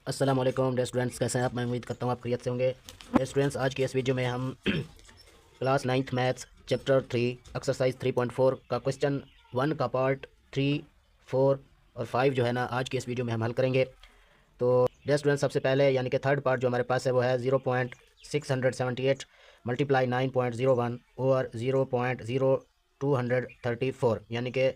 अस्सलाम वालेकुम dear students, कैसे हैं आप। मैं उम्मीद करता हूँ आप खैरियत से होंगे। डियर स्टूडेंट्स, आज की इस वीडियो में हम class 9th maths chapter 3 exercise 3.4 का क्वेश्चन 1 का पार्ट 3, 4 और 5 जो है ना आज की इस वीडियो में हम हल करेंगे। तो डियर स्टूडेंट्स, सबसे पहले यानी कि थर्ड पार्ट जो हमारे पास है वो है 0.678 मल्टीप्लाई 9.01 और 0.0234 यानी कि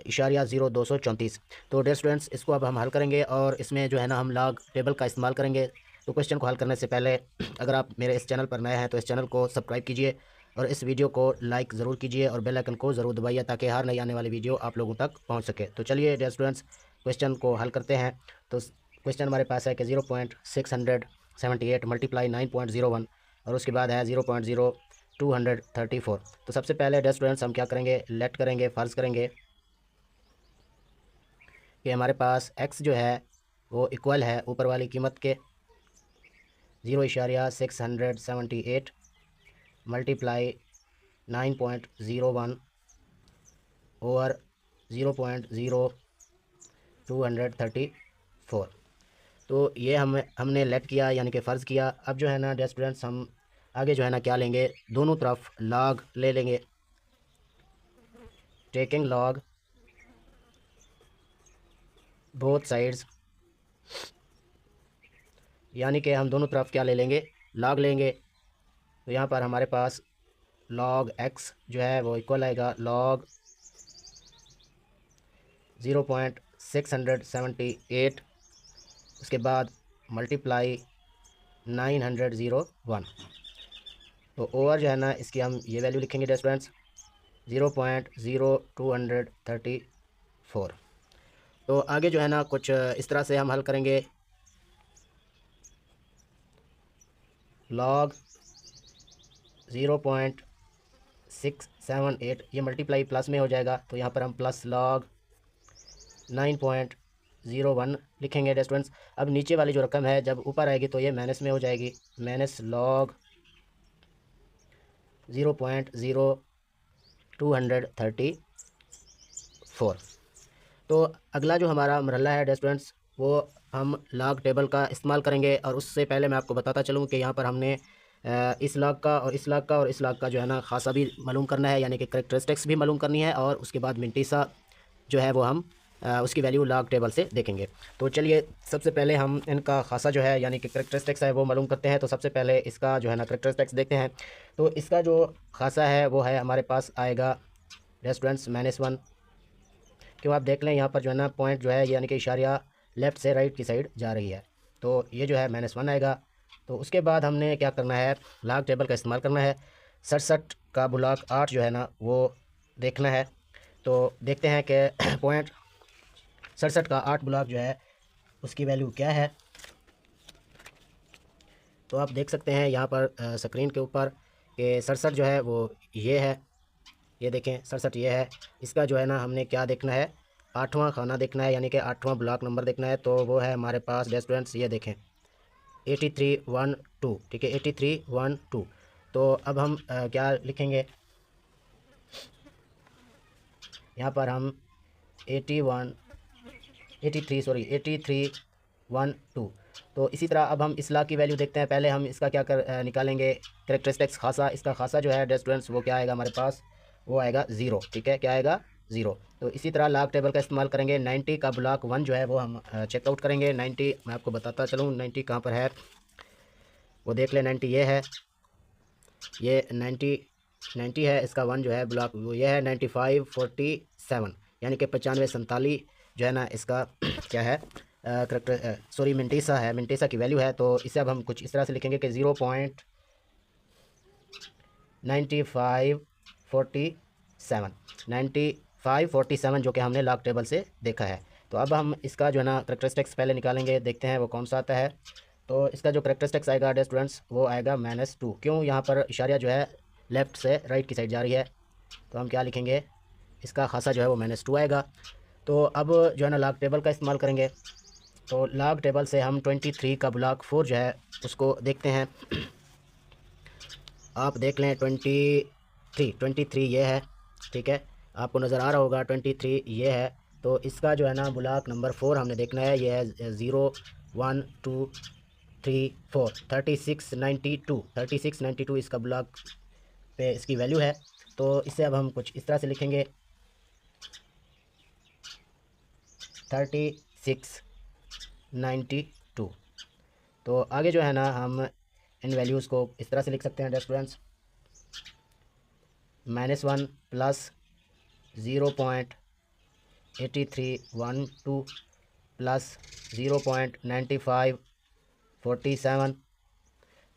इशारिया 0,234। तो डियर स्टूडेंट्स, इसको अब हम हल करेंगे और इसमें जो है ना हम लॉग टेबल का इस्तेमाल करेंगे। तो क्वेश्चन को हल करने से पहले अगर आप मेरे इस चैनल पर नए हैं तो इस चैनल को सब्सक्राइब कीजिए और इस वीडियो को लाइक ज़रूर कीजिए और बेल आइकन को ज़रूर दबाइए ताकि हर नई आने वाली वीडियो आप लोगों तक पहुंच सके। तो चलिए डियर स्टूडेंट्स, क्वेश्चन को हल करते हैं। तो क्वेश्चन हमारे पास है कि 0.678 मल्टीप्लाई 9.01 और उसके बाद है 0.0234। तो सबसे पहले डियर स्टूडेंट्स हम क्या करेंगे, लेट करेंगे, फ़र्ज़ करेंगे कि हमारे पास x जो है वो इक्वल है ऊपर वाली कीमत के 0.678 मल्टीप्लाई 9.01 ओवर 0.0234। तो ये हमने लेट किया यानी कि फ़र्ज़ किया। अब जो है ना डियर स्टूडेंट्स, हम आगे जो है ना क्या लेंगे, दोनों तरफ लॉग ले लेंगे। टेकिंग लॉग बोथ साइड्स, यानी कि हम दोनों तरफ क्या ले लेंगे, लॉग लेंगे। तो यहाँ पर हमारे पास लॉग x जो है वो इक्वल आएगा लॉग 0.678, उसके बाद मल्टीप्लाई 901। तो ओवर जो है ना इसकी हम ये वैल्यू लिखेंगे डियर स्टूडेंट्स 0.0234। तो आगे जो है ना कुछ इस तरह से हम हल करेंगे। लॉग 0.678 ये मल्टीप्लाई प्लस में हो जाएगा, तो यहाँ पर हम प्लस लॉग 9.01 लिखेंगे डियर स्टूडेंट्स। अब नीचे वाली जो रकम है जब ऊपर आएगी तो ये माइनस में हो जाएगी, माइनस लॉग 0.0234। तो अगला जो हमारा मरहला है डियर स्टूडेंट्स वो हम लॉग टेबल का इस्तेमाल करेंगे। और उससे पहले मैं आपको बताता चलूँ कि यहाँ पर हमने इस लॉग का और इस लॉग का और इस लॉग का जो है ना खासा भी मालूम करना है, यानी कि करेक्टरिस्टिक्स भी मालूम करनी है और उसके बाद मिंटीसा जो है वो हम उसकी वैल्यू लॉग टेबल से देखेंगे। तो चलिए सबसे पहले हम इनका खासा जो है यानी कि करेक्टरिस्टिक्स है वो मालूम करते हैं। तो सबसे पहले इसका जो है ना करेक्टरिस्टिक्स देखते हैं। तो इसका जो खासा है वो है हमारे पास आएगा डियर स्टूडेंट्स -1। क्यों आप देख लें यहाँ पर जो है ना पॉइंट जो है यानी कि इशारिया लेफ़्ट से राइट की साइड जा रही है, तो ये जो है -1 आएगा। तो उसके बाद हमने क्या करना है, लॉग टेबल का इस्तेमाल करना है। 67 का ब्लॉक 8 जो है ना वो देखना है। तो देखते हैं कि पॉइंट 67 का 8 ब्लॉक जो है उसकी वैल्यू क्या है। तो आप देख सकते हैं यहाँ पर स्क्रीन के ऊपर कि 67 जो है वो ये है, ये देखें 67 ये है। इसका जो है ना हमने क्या देखना है, 8वां खाना देखना है यानी कि 8वां ब्लॉक नंबर देखना है। तो वो है हमारे पास डियर स्टूडेंट्स ये देखें 8312, ठीक है 8312। तो अब हम क्या लिखेंगे, यहाँ पर हम 8312। तो इसी तरह अब हम इस लॉग की वैल्यू देखते हैं। पहले हम इसका क्या निकालेंगे, करेक्टरिस्टिक्स खासा। इसका खासा जो है डियर स्टूडेंट्स वो क्या आएगा हमारे पास, वो आएगा 0, ठीक है क्या आएगा 0। तो इसी तरह लॉग टेबल का इस्तेमाल करेंगे। 90 का ब्लॉक 1 जो है वो हम चेकआउट करेंगे। 90 मैं आपको बताता चलूँ 90 कहाँ पर है वो देख लें। 90 ये है, ये 90 है, इसका 1 जो है ब्लॉक वो ये है 9547 यानी कि 9547 जो है ना इसका क्या है करेक्टर सॉरी मिंटीसा है, मिंटीसा की वैल्यू है। तो इसे अब हम कुछ इस तरह से लिखेंगे कि 0.9547 जो कि हमने लॉग टेबल से देखा है। तो अब हम इसका जो है ना करेक्टरिस्टिक्स पहले निकालेंगे, देखते हैं वो कौन सा आता है। तो इसका जो करेक्टरिस्टिक्स आएगा डियर स्टूडेंट्स वो आएगा -2। क्यों, यहाँ पर इशारिया जो है लेफ़्ट से राइट की साइड जा रही है, तो हम क्या लिखेंगे, इसका खासा जो है वो -2 आएगा। तो अब जो है ना लॉग टेबल का इस्तेमाल करेंगे। तो लॉग टेबल से हम 23 का ब्लॉक 4 जो है उसको देखते हैं। आप देख लें 23 ये है, ठीक है आपको नज़र आ रहा होगा 23 ये है। तो इसका जो है ना ब्लॉक नंबर 4 हमने देखना है। ये है 0 1 2 3 4 3692 इसका ब्लॉक पे इसकी वैल्यू है। तो इसे अब हम कुछ इस तरह से लिखेंगे 3692। तो आगे जो है ना हम इन वैल्यूज़ को इस तरह से लिख सकते हैं डियर स्टूडेंट्स, -1 प्लस 0.8312 प्लस 0.9547।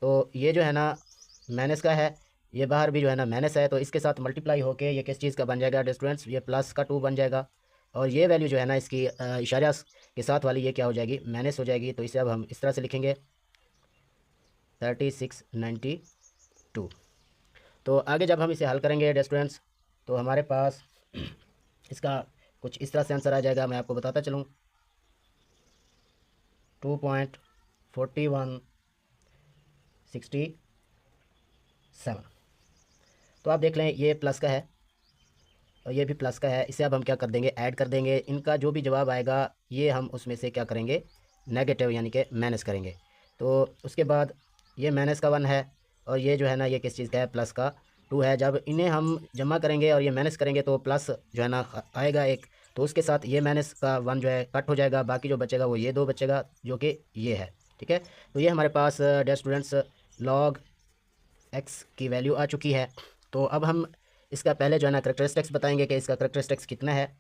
तो ये जो है ना माइनस का है, ये बाहर भी जो है ना माइनस है, तो इसके साथ मल्टीप्लाई होके ये किस चीज़ का बन जाएगा डियर स्टूडेंट्स, ये प्लस का 2 बन जाएगा। और ये वैल्यू जो है ना इसकी इशारा के साथ वाली ये क्या हो जाएगी, माइनस हो जाएगी। तो इसे अब हम इस तरह से लिखेंगे 3692। तो आगे जब हम इसे हल करेंगे डियर स्टूडेंट्स, तो हमारे पास इसका कुछ इस तरह से आंसर आ जाएगा। मैं आपको बताता चलूँ, 2.4167। तो आप देख लें ये प्लस का है और ये भी प्लस का है। इसे अब हम क्या कर देंगे, ऐड कर देंगे। इनका जो भी जवाब आएगा ये हम उसमें से क्या करेंगे, नेगेटिव यानी कि माइनस करेंगे। तो उसके बाद ये माइनस का 1 है और ये जो है ना ये किस चीज़ का है, प्लस का 2 है। जब इन्हें हम जमा करेंगे और ये माइनस करेंगे तो प्लस जो है ना आएगा एक, तो उसके साथ ये माइनस का 1 जो है कट हो जाएगा, बाकी जो बचेगा वो ये 2 बचेगा जो कि ये है। ठीक है, तो ये हमारे पास डियर स्टूडेंट्स लॉग एक्स की वैल्यू आ चुकी है। तो अब हम इसका पहले जो है ना करेक्टरिस्टिक्स बताएंगे कि इसका करेक्टरिस्टिक्स कितना है।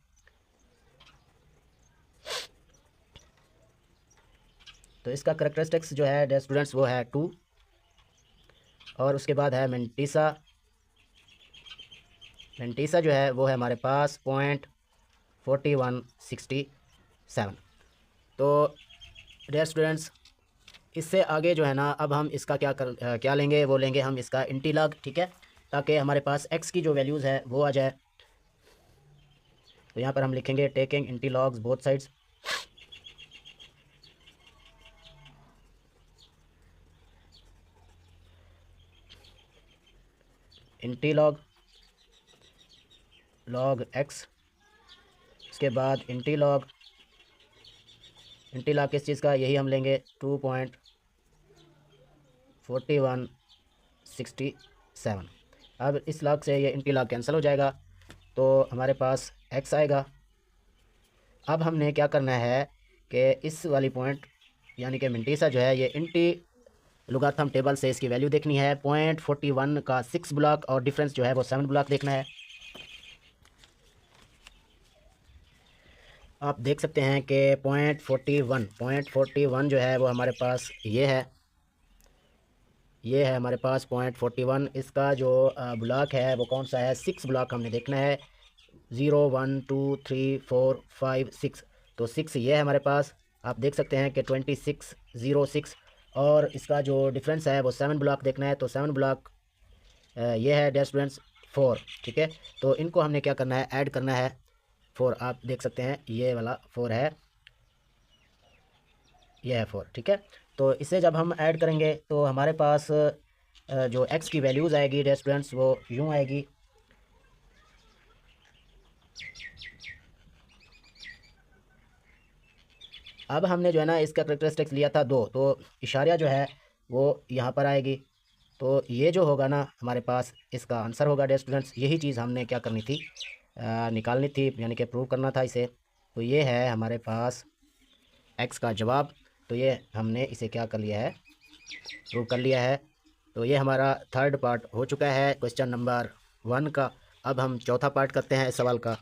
तो इसका करेक्टरिस्टिक्स जो है डियर स्टूडेंट्स वो है 2, और उसके बाद है मेंटिसा। मेंटिसा जो है वो है हमारे पास 0.4167। तो डियर स्टूडेंट्स इससे आगे जो है ना अब हम इसका क्या लेंगे, वो लेंगे हम इसका इंटीलॉग। ठीक है, ताकि हमारे पास एक्स की जो वैल्यूज़ है वो आ जाए। तो यहाँ पर हम लिखेंगे taking antilogs both sides. Antilog log x, उसके बाद इंटीलॉग किस चीज़ का, यही हम लेंगे 2.4167। अब इस लॉग से ये इंटीलॉग कैंसिल हो जाएगा तो हमारे पास एक्स आएगा। अब हमने क्या करना है कि इस वाली पॉइंट यानी कि मिंटीसा जो है ये इंटी लुगाथम टेबल से इसकी वैल्यू देखनी है। 0.41 का 6 ब्लॉक और डिफरेंस जो है वो 7 ब्लॉक देखना है। आप देख सकते हैं कि 0.41 जो है वो हमारे पास ये है हमारे पास 0.41। इसका जो ब्लॉक है वो कौन सा है, 6 ब्लॉक हमने देखना है, 0 1 2 3 4 5 6। तो 6 ये है हमारे पास। आप देख सकते हैं कि 2606, और इसका जो डिफरेंस है वो 7 ब्लॉक देखना है। तो 7 ब्लॉक ये है डियर स्टूडेंट्स 4। ठीक है, तो इनको हमने क्या करना है, ऐड करना है 4। आप देख सकते हैं ये वाला 4 है, ये है 4। ठीक है, तो इसे जब हम ऐड करेंगे तो हमारे पास जो एक्स की वैल्यूज़ आएगी डियर स्टूडेंट्स वो यूँ आएगी। अब हमने जो है ना इसका करेक्टरिस्टिक्स लिया था 2, तो इशारा जो है वो यहाँ पर आएगी। तो ये जो होगा ना हमारे पास इसका आंसर होगा डियर स्टूडेंट्स। यही चीज़ हमने क्या करनी थी, निकालनी थी, यानी कि प्रूव करना था इसे। तो ये है हमारे पास एक्स का जवाब। तो ये हमने इसे क्या कर लिया है, प्रूव कर लिया है। तो ये हमारा थर्ड पार्ट हो चुका है क्वेश्चन नंबर 1 का। अब हम चौथा पार्ट करते हैं इस सवाल का।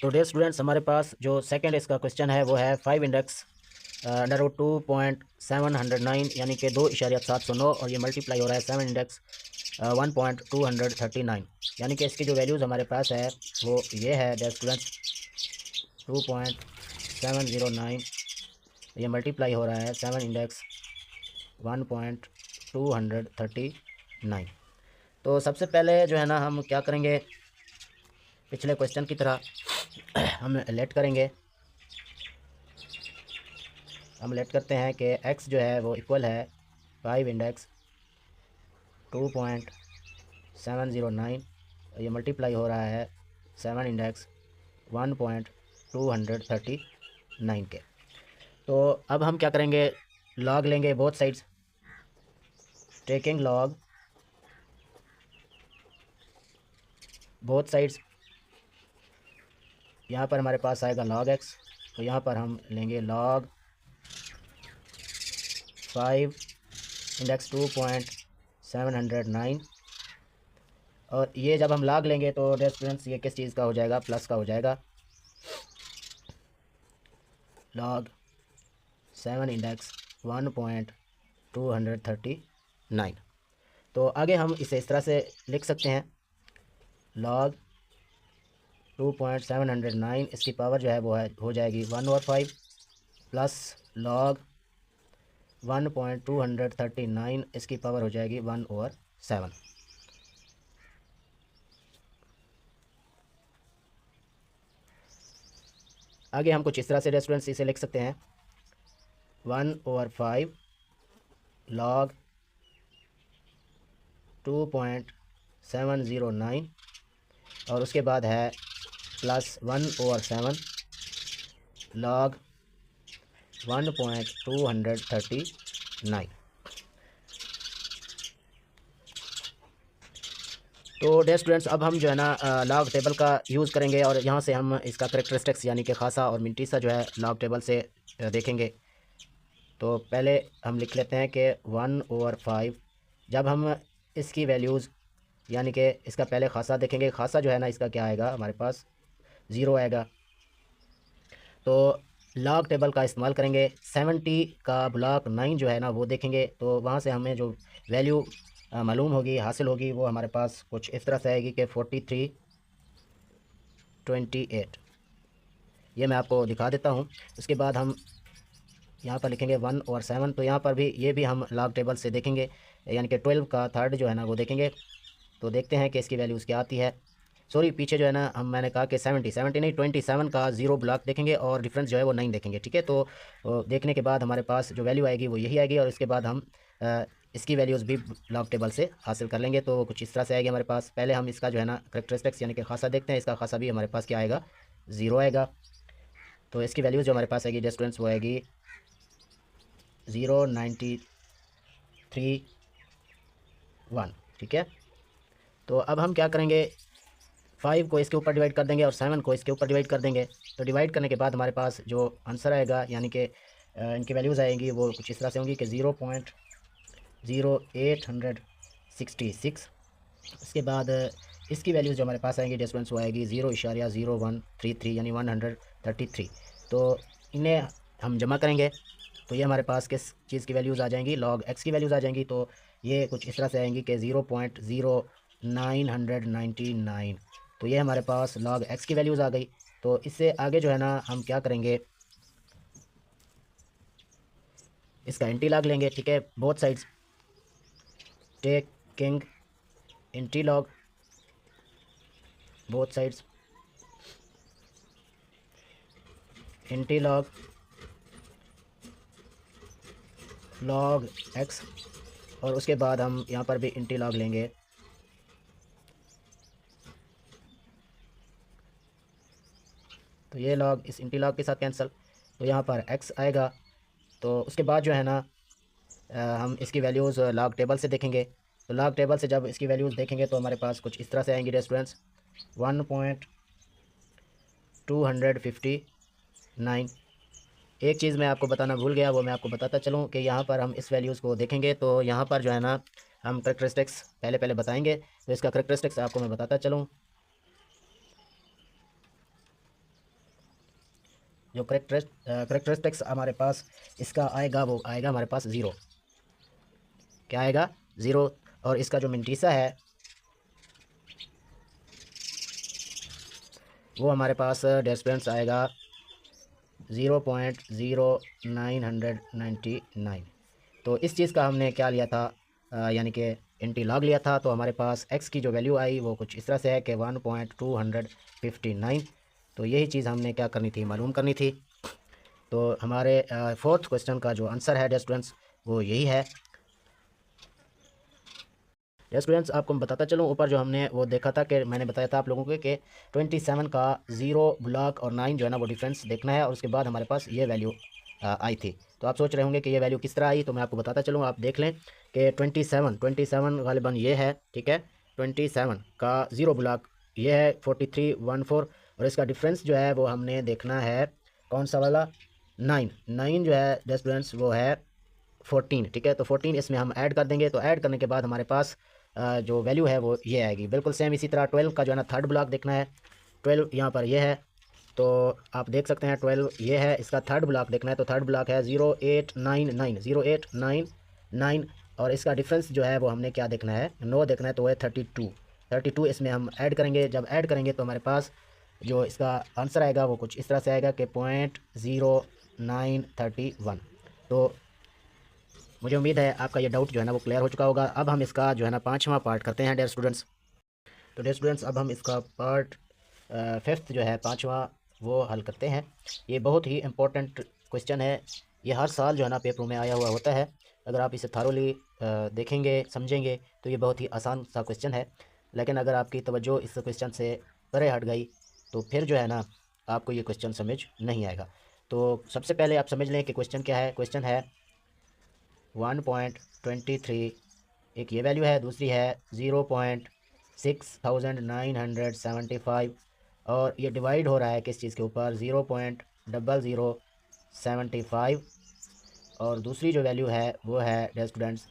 तो डियर स्टूडेंट्स हमारे पास जो सेकंड इसका क्वेश्चन है वो है 5 इंडेक्स √2.709 यानी कि 2.709, और ये मल्टीप्लाई हो रहा है 7 इंडेक्स 1.239, यानी कि इसकी जो वैल्यूज़ हमारे पास है वो ये है डियर स्टूडेंट्स 2.709, ये मल्टीप्लाई हो रहा है 7 इंडेक्स 1.239। तो सबसे पहले जो है ना हम क्या करेंगे, पिछले क्वेश्चन की तरह हम लेट करेंगे। हम लेट करते हैं कि x जो है वो इक्वल है 5 इंडेक्स 2.709, ये मल्टीप्लाई हो रहा है 7 इंडेक्स 1.239 के। तो अब हम क्या करेंगे, लॉग लेंगे both sides, taking log both sides. यहाँ पर हमारे पास आएगा log x, तो यहाँ पर हम लेंगे log 5 इंडेक्स 2.709। और ये जब हम log लेंगे तो स्टूडेंट्स ये किस चीज़ का हो जाएगा, प्लस का हो जाएगा। log 7 index 1.239। तो आगे हम इसे इस तरह से लिख सकते हैं, log 2.709 इसकी पावर जो है वो हो जाएगी 1/5 प्लस log 1.239 इसकी पावर हो जाएगी 1/7। आगे हम कुछ इस तरह से रेस्टोरेंट्स इसे लिख सकते हैं, 1/5 log 2.709 और उसके बाद है प्लस 1/7 log 1.239। तो डियर स्टूडेंट्स, अब हम जो है ना लॉग टेबल का यूज़ करेंगे और यहाँ से हम इसका करेक्टरिस्टिक्स यानी कि खासा और मिंटीसा जो है लॉग टेबल से देखेंगे। तो पहले हम लिख लेते हैं कि 1/5 जब हम इसकी वैल्यूज़ यानी कि इसका पहले खासा देखेंगे, खासा जो है ना इसका क्या आएगा, हमारे पास 0 आएगा। तो लॉग टेबल का इस्तेमाल करेंगे, 70 का ब्लॉक 9 जो है ना वो देखेंगे, तो वहाँ से हमें जो वैल्यू मालूम होगी, हासिल होगी, वो हमारे पास कुछ इस तरह से आएगी कि 4328। ये मैं आपको दिखा देता हूँ। उसके बाद हम यहाँ पर लिखेंगे 1/7, तो यहाँ पर भी ये भी हम लॉग टेबल से देखेंगे, यानी कि 12 का थर्ड जो है ना वो देखेंगे। तो देखते हैं कि इसकी वैल्यूज़ क्या आती है। सॉरी, पीछे जो है ना मैंने कहा कि 70 नहीं 27 का 0 ब्लॉक देखेंगे और डिफरेंस जो है वो 9 देखेंगे, ठीक है। तो देखने के बाद हमारे पास जो वैल्यू आएगी वो यही आएगी और इसके बाद हम इसकी वैल्यूज़ भी लॉग टेबल से हासिल कर लेंगे। तो कुछ इस तरह से आएगी हमारे पास। पहले हम इसका जो है ना करेक्टरिस्टिक्स यानी कि खासा देखते हैं, इसका खासा भी हमारे पास क्या आएगा, 0 आएगा। तो इसकी वैल्यूज़ जो हमारे पास आएगी स्टूडेंट्स वो आएगी 0.931, ठीक है। तो अब हम क्या करेंगे, 5 को इसके ऊपर डिवाइड कर देंगे और 7 को इसके ऊपर डिवाइड कर देंगे। तो डिवाइड करने के बाद हमारे पास जो आंसर आएगा यानी कि इनकी वैल्यूज़ आएंगी वो कुछ इस तरह से होंगी कि 0.0866। इसके बाद इसकी वैल्यूज़ जो हमारे पास आएंगी डिस्टेंस वो आएगी 0.0133 यानी 133। तो इन्हें हम जमा करेंगे तो ये हमारे पास किस चीज़ की वैल्यूज़ आ जाएंगी, लॉग एक्स की वैल्यूज़ आ जाएंगी। तो ये कुछ इस तरह से आएंगी कि 0.0999। तो ये हमारे पास log x की वैल्यूज़ आ गई। तो इससे आगे जो है ना हम क्या करेंगे, इसका एंटी लॉग लेंगे, ठीक है। Both sides taking anti log both sides, anti log log x और उसके बाद हम यहाँ पर भी एंटी लॉग लेंगे। तो ये लॉग इस एंटी लॉग के साथ कैंसिल, तो यहाँ पर x आएगा। तो उसके बाद जो है ना हम इसकी वैल्यूज़ लॉग टेबल से देखेंगे। तो लॉग टेबल से जब इसकी वैल्यूज़ देखेंगे तो हमारे पास कुछ इस तरह से आएंगी स्टूडेंट्स, 1.259। एक चीज़ मैं आपको बताना भूल गया, वो मैं आपको बताता चलूँ कि यहाँ पर हम इस वैल्यूज़ को देखेंगे तो यहाँ पर जो है ना हम करेक्टरिस्टिक्स पहले बताएंगे। तो इसका करेक्टरिस्टिक्स आपको मैं बताता चलूँ। जो करेक्टरिस्टिक्स हमारे पास इसका आएगा वो आएगा हमारे पास 0। क्या आएगा, 0। और इसका जो मिंटीसा है वो हमारे पास डिस्टेंस आएगा 0.0999। तो इस चीज़ का हमने क्या लिया था, यानी कि एंटी लॉग लिया था। तो हमारे पास x की जो वैल्यू आई वो कुछ इस तरह से है कि 1.259। तो यही चीज़ हमने क्या करनी थी, मालूम करनी थी। तो हमारे फोर्थ क्वेश्चन का जो आंसर है स्टूडेंट्स वो यही है। स्टूडेंट्स आपको मैं बताता चलूँ, ऊपर जो हमने वो देखा था कि मैंने बताया था आप लोगों को कि 27 का 0 ब्लॉक और 9 जो है ना वो डिफरेंस देखना है, और उसके बाद हमारे पास ये वैल्यू आई थी। तो आप सोच रहे होंगे कि ये वैल्यू किस तरह आई, तो मैं आपको बताता चलूँ। आप देख लें कि 27 गालिबन ये है, ठीक है। 27 का 0 ब्लॉक ये है 4314, और इसका डिफरेंस जो है वो हमने देखना है कौन सा वाला, 9 जो है स्टूडेंट्स वो है 14, ठीक है। तो 14 इसमें हम ऐड कर देंगे, तो ऐड करने के बाद हमारे पास जो वैल्यू है वो ये आएगी बिल्कुल सेम। इसी तरह 12 का जो है ना थर्ड ब्लॉक देखना है, 12 यहाँ पर ये है, तो आप देख सकते हैं 12 ये है, इसका थर्ड ब्लॉक देखना है, तो थर्ड ब्लॉक है 0899, 0899, और इसका डिफरेंस जो है वो हमने क्या देखना है, 9 देखना है, तो वो है 32 इसमें हम ऐड करेंगे। जब ऐड करेंगे तो हमारे पास जो इसका आंसर आएगा वो कुछ इस तरह से आएगा कि 0.0931। तो मुझे उम्मीद है आपका ये डाउट जो है ना वो क्लियर हो चुका होगा। अब हम इसका जो है ना 5वां पार्ट करते हैं डियर स्टूडेंट्स। तो डियर स्टूडेंट्स अब हम इसका पार्ट 5th जो है 5वां वो हल करते हैं। ये बहुत ही इम्पोर्टेंट क्वेश्चन है, ये हर साल जो है ना पेपरों में आया हुआ होता है। अगर आप इसे थारोली देखेंगे समझेंगे तो ये बहुत ही आसान सा क्वेश्चन है, लेकिन अगर आपकी तवज्जो इस क्वेश्चन से परे हट गई तो फिर जो है ना आपको ये क्वेश्चन समझ नहीं आएगा। तो सबसे पहले आप समझ लें कि क्वेश्चन क्या है। क्वेश्चन है 1.23, एक ये वैल्यू है, दूसरी है 0.6975, और ये डिवाइड हो रहा है किस चीज़ के ऊपर, 0.0075, और दूसरी जो वैल्यू है वो है डियर स्टूडेंट्स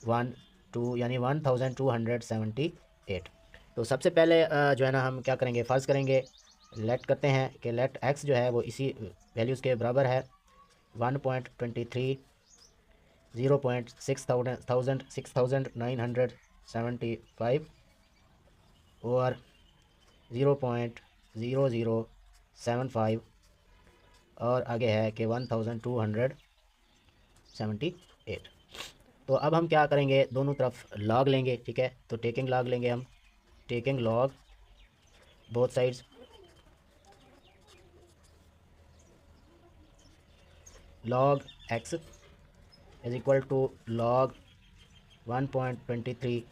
12 यानी 1278। तो सबसे पहले जो है ना हम क्या करेंगे, फ़र्ज़ करेंगे, लेट करते हैं कि लेट एक्स जो है वो इसी वैल्यूज़ के बराबर है 1.23, 0.6975 और 0.0075, और आगे है कि 1278। तो अब हम क्या करेंगे, दोनों तरफ लॉग लेंगे, ठीक है। तो टेकिंग लॉग लेंगे हम, taking log both sides, log x is equal to log 1.23,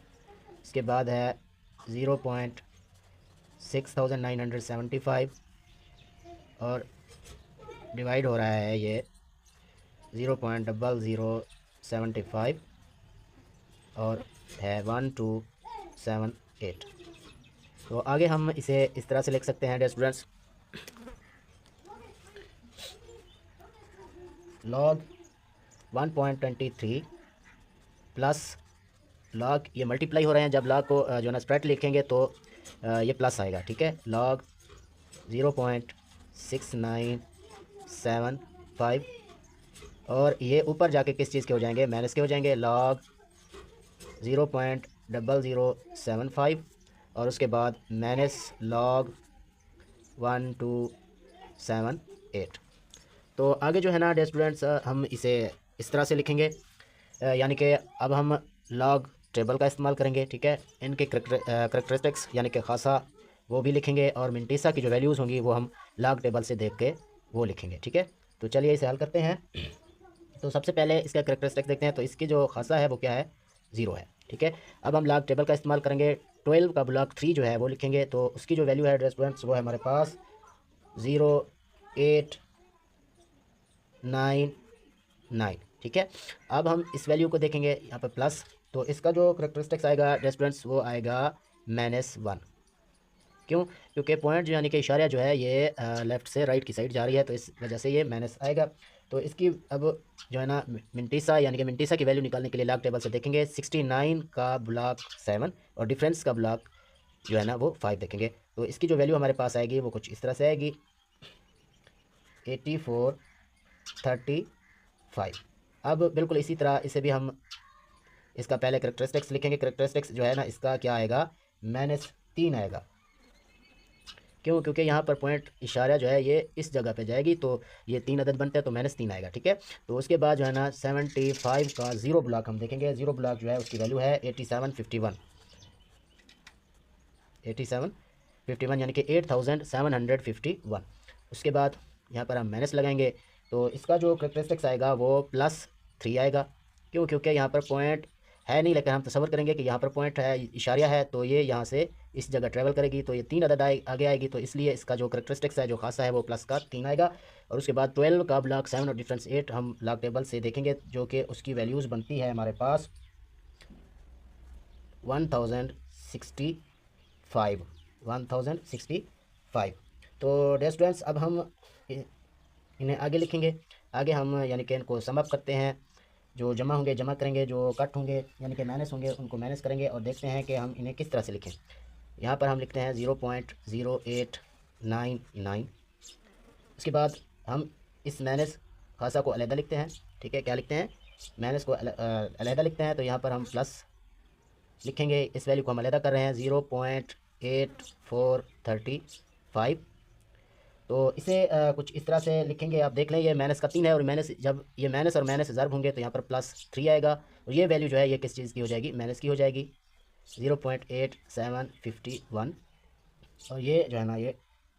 इसके बाद है 0.6975, और डिवाइड हो रहा है ये 0.0075, और है 1278। तो आगे हम इसे इस तरह से लिख सकते हैं dear students, log 1.23 plus log, ये मल्टीप्लाई हो रहे हैं, जब लॉग को जो ना स्प्रेड लिखेंगे तो ये प्लस आएगा, ठीक है। लॉग 0.6975, और ये ऊपर जाके किस चीज़ के हो जाएंगे, माइनस के हो जाएंगे, लॉग 0.0075, और उसके बाद माइनस लॉग 1278। तो आगे जो है ना डियर स्टूडेंट्स हम इसे इस तरह से लिखेंगे, यानी कि अब हम लॉग टेबल का इस्तेमाल करेंगे, ठीक है। इनके करेक्टरिस्टिक्स यानी कि खासा वो भी लिखेंगे, और मिंटीसा की जो वैल्यूज़ होंगी वो हम लॉग टेबल से देख के वो लिखेंगे, ठीक है। तो चलिए इसे हल करते हैं। तो सबसे पहले इसका करेक्टरिस्टिक्स देखते हैं। तो इसकी जो खासा है वो क्या है, 0 है, ठीक है। अब हम लॉग टेबल का इस्तेमाल करेंगे, 12 का ब्लॉक 3 जो है वो लिखेंगे, तो उसकी जो वैल्यू है डियर स्टूडेंट्स वो है हमारे पास 0.899, ठीक है। अब हम इस वैल्यू को देखेंगे यहाँ पर प्लस, तो इसका जो करेक्टरिस्टिक्स आएगा डियर स्टूडेंट्स वो आएगा -1। क्यों, क्योंकि पॉइंट जो यानी कि इशारा जो है ये लेफ़्ट से राइट की साइड जा रही है, तो इस वजह से ये माइनस आएगा। तो इसकी अब जो है ना मिंटीसा यानी कि मिंटीसा की वैल्यू निकालने के लिए लॉग टेबल से देखेंगे, 69 का ब्लॉक 7 और डिफरेंस का ब्लॉक जो है ना वो 5 देखेंगे। तो इसकी जो वैल्यू हमारे पास आएगी वो कुछ इस तरह से आएगी 8435। अब बिल्कुल इसी तरह इसे भी हम इसका पहले करेक्टरिस्टिक्स लिखेंगे। करेक्टरिस्टिक्स जो है ना इसका क्या आएगा, -3 आएगा। क्यों, क्योंकि यहाँ पर पॉइंट इशारा जो है ये इस जगह पे जाएगी, तो ये 3 अदद बनते हैं, तो -3 आएगा, ठीक है। तो उसके बाद जो है ना 75 का 0 ब्लॉक हम देखेंगे। 0 ब्लॉक जो है उसकी वैल्यू है 8751, 8751 यानी कि 8751। उसके बाद यहाँ पर हम माइनस लगाएंगे, तो इसका जो करेक्टरिस्टिक्स आएगा वो +3 आएगा। क्यों, क्योंकि यहाँ पर पॉइंट है नहीं, लेकिन हम तसव्वुर करेंगे कि यहाँ पर पॉइंट है, इशारिया है, तो ये यहाँ से इस जगह ट्रैवल करेगी, तो ये 3 अदद आगे आएगी, तो इसलिए इसका जो करैक्टरिस्टिक्स है, जो खासा है, वो प्लस का 3 आएगा। और उसके बाद 12 का लॉग 7 और डिफरेंस 8 हम लॉग टेबल से देखेंगे, जो कि उसकी वैल्यूज़ बनती है हमारे पास 1065। तो डियर स्टूडेंट्स, अब हम इन्हें आगे लिखेंगे। आगे हम यानी कि इनको सम अप करते हैं, जो जमा होंगे जमा करेंगे, जो कट होंगे यानी कि माइनस होंगे उनको माइनस करेंगे, और देखते हैं कि हम इन्हें किस तरह से लिखें। यहाँ पर हम लिखते हैं 0.0899। उसके बाद हम इस माइनस खासा को अलहदा लिखते हैं, ठीक है, क्या लिखते हैं, माइनस को अलहदा लिखते हैं, तो यहाँ पर हम प्लस लिखेंगे, इस वैल्यू को हम अलहदा कर रहे हैं 0.8435। तो इसे कुछ इस तरह से लिखेंगे, आप देख लें, ये माइनस का 3 है, और माइनस जब ये माइनस और माइनस ज़रब होंगे तो यहाँ पर +3 आएगा, और ये वैल्यू जो है ये किस चीज़ की हो जाएगी, माइनस की हो जाएगी, 0.8751। और ये जो है ना, ये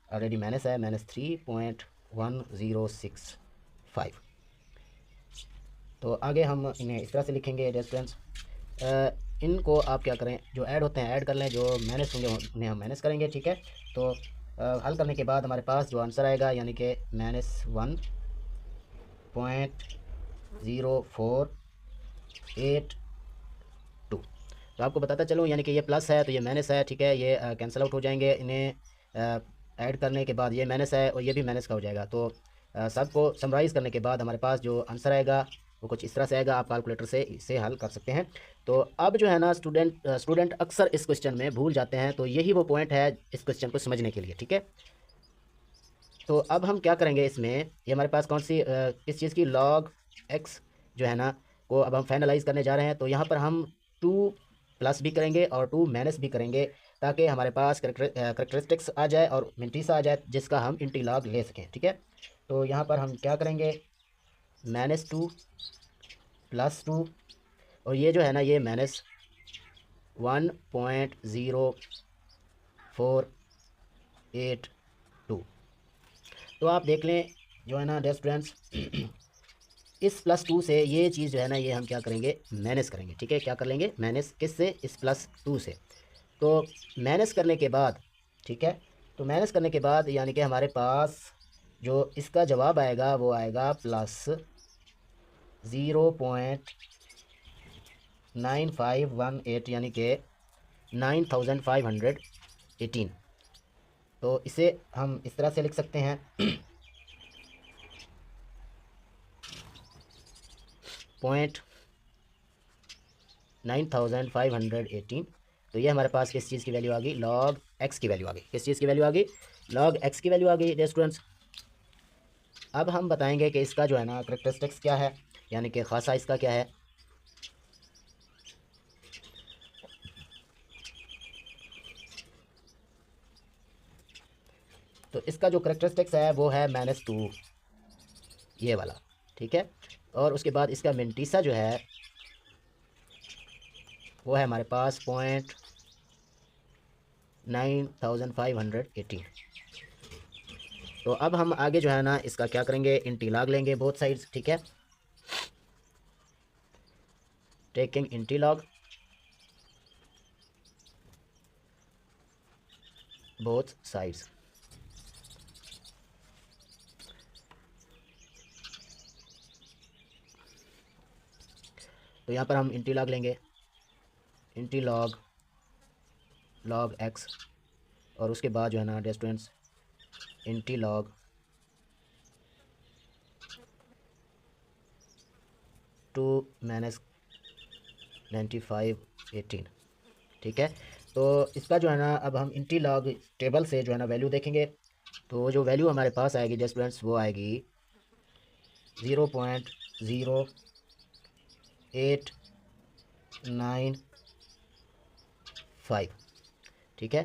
ऑलरेडी माइनस है, -3.1065। तो आगे हम इन्हें इस तरह से लिखेंगे डियर स्टूडेंट्स। इनको आप क्या करें, जो ऐड होते हैं ऐड कर लें, जो माइनस होंगे उन्हें हम माइनस करेंगे, ठीक है। तो हल करने के बाद हमारे पास जो आंसर आएगा यानी कि -1.0482। तो आपको बताता चलूँ, यानी कि ये प्लस है तो ये माइनस है, ठीक है, ये कैंसिल आउट हो जाएंगे, इन्हें ऐड करने के बाद ये माइनस है और ये भी माइनस का हो जाएगा। तो सबको समराइज़ करने के बाद हमारे पास जो आंसर आएगा वो कुछ इस तरह से आएगा, आप कैलकुलेटर से इसे हल कर सकते हैं। तो अब जो है ना स्टूडेंट अक्सर इस क्वेश्चन में भूल जाते हैं, तो यही वो पॉइंट है इस क्वेश्चन को समझने के लिए, ठीक है। तो अब हम क्या करेंगे, इसमें ये हमारे पास कौन सी इस चीज़ की log x जो है ना को अब हम फाइनलाइज़ करने जा रहे हैं। तो यहाँ पर हम 2 प्लस भी करेंगे और 2 माइनस भी करेंगे, ताकि हमारे पास करेक्टरिस्टिक्स आ जाए और मिंटीसा आ जाए, जिसका हम इंटी लॉग ले सकें, ठीक है। तो यहाँ पर हम क्या करेंगे, -2 +2, और ये जो है ना ये -1.0482। तो आप देख लें जो है ना डियर स्टूडेंट्स, इस +2 से ये चीज़ जो है ना ये हम क्या करेंगे, माइनस करेंगे, ठीक है। क्या कर लेंगे, माइनस किससे, इस +2 से। तो माइनस करने के बाद, ठीक है, तो माइनस करने के बाद यानी कि हमारे पास जो इसका जवाब आएगा वो आएगा +0.9518, यानी कि 9518। तो इसे हम इस तरह से लिख सकते हैं .9518। तो ये हमारे पास किस चीज़ की वैल्यू आ गई, log x की वैल्यू आ गई। किस चीज़ की वैल्यू आ गई, log x की वैल्यू आ गई डियर स्टूडेंट्स। अब हम बताएंगे कि इसका जो है ना करेक्टरिस्टिक्स क्या है, यानी कि खासा इसका क्या है। तो इसका जो करेक्टरिस्टिक्स है वो है -2, ये वाला, ठीक है। और उसके बाद इसका मिंटीसा जो है वो है हमारे पास .9518। तो अब हम आगे जो है ना इसका क्या करेंगे, इंटीलॉग लेंगे बोथ साइड्स, ठीक है। Taking antilog both sides. तो यहाँ पर हम इंटीलॉग लेंगे, इंटीलॉग log x, और उसके बाद जो है ना डियर स्टूडेंट्स इंटीलॉग -9518, ठीक है। तो इसका जो है ना अब हम इंटीलॉग टेबल से जो है ना वैल्यू देखेंगे। तो जो वैल्यू हमारे पास आएगी डियर स्टूडेंट्स वो आएगी 0.0895, ठीक है।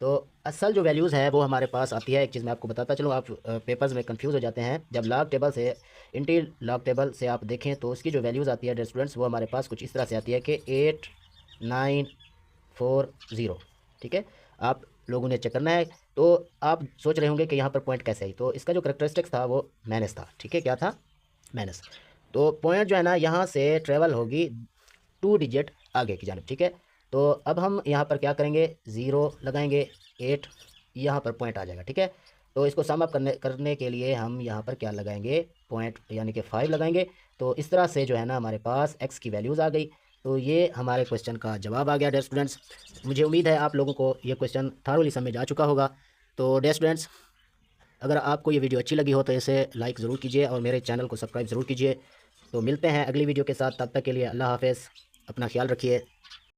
तो असल जो वैल्यूज़ है वो हमारे पास आती है, एक चीज़ मैं आपको बताता चलूँ, आप पेपर्स में कंफ्यूज हो जाते हैं। जब लॉग टेबल से इंटी लॉग टेबल से आप देखें तो उसकी जो वैल्यूज़ आती है डियर स्टूडेंट्स वो हमारे पास कुछ इस तरह से आती है कि 8940, ठीक है। आप लोगों ने चेक करना है। तो आप सोच रहे होंगे कि यहाँ पर पॉइंट कैसे आई, तो इसका जो करेक्टरिस्टिक्स था वो माइनस था, ठीक है, क्या था, माइनस। तो पॉइंट जो है ना यहाँ से ट्रेवल होगी 2 डिजिट आगे की जानिब, ठीक है। तो अब हम यहाँ पर क्या करेंगे, 0 लगाएंगे, 8 यहाँ पर पॉइंट आ जाएगा, ठीक है। तो इसको सम अप करने के लिए हम यहाँ पर क्या लगाएंगे, पॉइंट यानी कि 5 लगाएंगे। तो इस तरह से जो है ना हमारे पास x की वैल्यूज़ आ गई। तो ये हमारे क्वेश्चन का जवाब आ गया डियर स्टूडेंट्स। मुझे उम्मीद है आप लोगों को ये क्वेश्चन थारोली समझ आ चुका होगा। तो डियर स्टूडेंट्स, अगर आपको ये वीडियो अच्छी लगी हो तो इसे लाइक ज़रूर कीजिए और मेरे चैनल को सब्सक्राइब ज़रूर कीजिए। तो मिलते हैं अगली वीडियो के साथ, तब तक के लिए अल्लाह हाफ़िज़, अपना ख्याल रखिए।